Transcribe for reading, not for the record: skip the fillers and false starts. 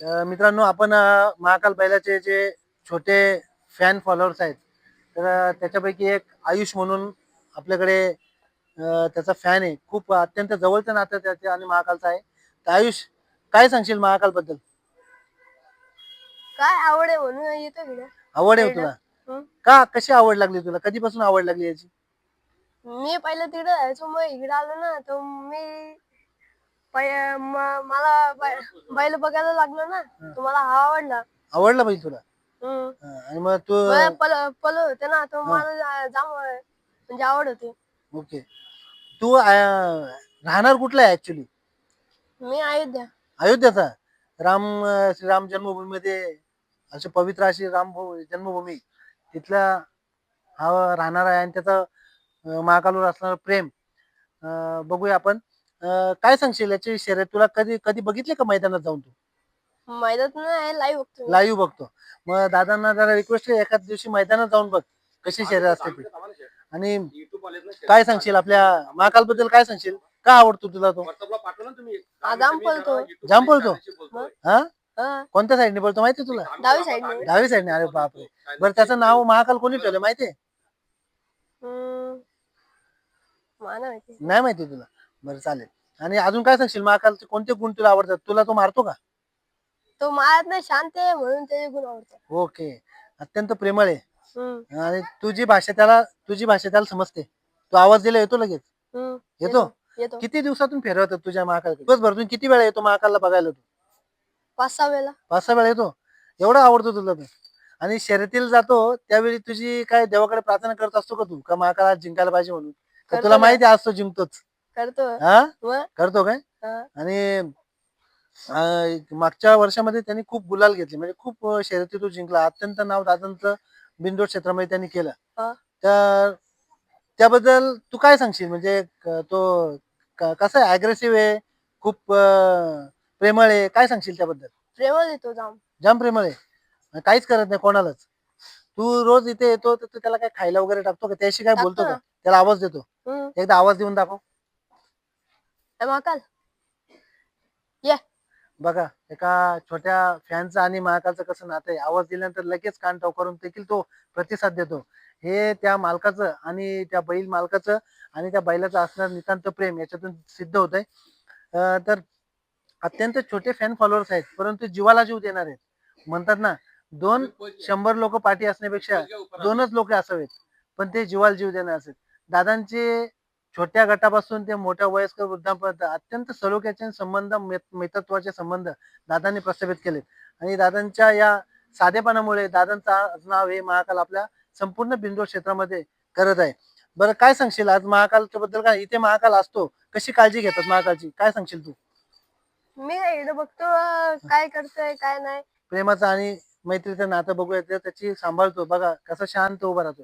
मित्रांनो आपण महाकाल बैलाचे जे छोटे फॅन फॉलोअर्स आहेत तर त्याच्यापैकी एक आयुष म्हणून आपल्याकडे त्याचा फॅन आहे. खूप अत्यंत जवळचं नातं त्याचे आणि महाकालचं आहे. तर आयुष, काय सांगशील महाकाल बद्दल? काय आवड आहे म्हणून येतो इकडे आवड आहे पहिलं. तुला? हं. का कशी आवड लागली तुला? कधीपासून आवड लागली याची? मी पहिलं तिकडे जायचो, मग इकडे आलो ना तर मी मला बैल बघायला लागलो ना, तर मला हा आवडला. आवडला बैल तुला? हं. आणि मग तू पल होते ना, तर मला जाम म्हणजे आवड होती. ओके. तू राहणार कुठला आहे ऍक्च्युली? मी अयोध्या. अयोध्याचा. श्रीराम जन्मभूमीमध्ये अशी पवित्र अशी जन्मभूमी तिथला हा राहणार आहे आणि त्याचं महाकालवर असणारं प्रेम बघूया आपण. काय सांगशील याची शर्यत तुला कधी कधी बघितली का मैदानात जाऊन तू? मैदानात नाही, लाईव्ह बघतो मी. लाईव्ह बघतो. मग दादांना जरा रिक्वेस्ट आहे एखाद दिवशी मैदानात जाऊन बघ कशी शर्यत असते ती. आणि काय सांगशील आपल्या महाकाल बद्दल काय सांगशील? का आवडतो तुला तो? हा जाम पळतो. जाम पळतो? हा? हा, कोणत्या साईडने पळतो माहिती तुला? डावी साईडने. डावी साईडने. अरे बापरे. बरं त्याचं नाव महाकाल कोणी ठेवलं माहितीये? मला माहिती. नाही माहिती तुला? बरं चालेल. आणि अजून काय सांगशील महाकालचे कोणते गुण तुला आवडतात? तुला तो मारतो का? तो मारत नाही, शांत आहे म्हणून त्याचे गुण आवडतात. ओके. अत्यंत प्रेमळ आहे. हं. आणि तुझी भाषा त्याला समजते. तू आवाज दिला येतो लगेच? हं. येतो? येतो. किती दिवसातून फेरवतात तुझ्या महाकाल? दिवसभरातून किती वेळा येतो महाकालला बघायला तू? 5-6 वेळेला. 5-6 वेळा येतो? एवढा आवडतो तुला तो? आणि शर्यतीला जातो त्यावेळी तुझी काय देवाकडे प्रार्थना करत असतो का तू? का महाकाल आज जिंकायला पाहिजे म्हणून? का करतो तुला ना. माहिती आहे आज तो जिंकतोच? करतो. हा? मग करतो काय? हा. आणि मागच्या वर्षामध्ये त्यांनी खूप गुलाल घेतले म्हणजे खूप शर्यती तो जिंकला. अत्यंत नाव दादांचं बिनजोड क्षेत्रामध्ये त्यांनी केलं. हा. तर त्याबद्दल तू काय सांगशील? म्हणजे तो कसा आहे? अग्रेसिव्ह आहे, खूप प्रेमळ आहे, काय सांगशील त्याबद्दल? प्रेमळ येतो जाम. जाम प्रेमळ आहे. काहीच करत नाही कोणालाच. तू रोज इथे येतो तर तू त्याला काय खायला वगैरे टाकतो का? त्याशी काय टाकतो बोलतो का? ना. त्याला आवाज देतो? हं. एकदा आवाज देऊन दाखव. महाकाल ये. बघा एका छोट्या फॅनचं आणि महाकालचं कसं नातं आहे. आवाज दिल्यानंतर लगेच कान टवकारून देखील तो प्रतिसाद देतो. हे त्या मालकाचं आणि त्या बैल मालकाचं आणि त्या बैलाचं असणारं नितांत प्रेम याच्यातून सिद्ध होतंय. तर अत्यंत छोटे फॅन फॉलोअर्स आहेत, परंतु जीवाला जीव देणार आहेत. म्हणतात ना, 100 लोक पाठी असण्यापेक्षा 2च लोक असावेत, पण ते जीवाला जीव देणार असेल. दादांचे छोट्या गटापासून ते मोठ्या वयस्कर वृद्धांपर्यंत अत्यंत सलोख्याचे संबंध, मित्रत्वाचे संबंध दादांनी प्रस्थापित केलेत. आणि दादांच्या या साधेपणामुळे दादांचं आज नाव हे महाकाल आपल्या संपूर्ण बिंदू क्षेत्रामध्ये करत आहे. बरं काय सांगशील आज महाकालच्या बद्दल? काय इथे महाकाल असतो, कशी काळजी घेतात महाकालची, काय सांगशील तू? मी इकडे बघतो काय करतोय काय नाही. प्रेमाचं आणि मैत्रीचं नातं बघूया त्याची सांभाळतो. बघा कसा शांत उभा राहतो.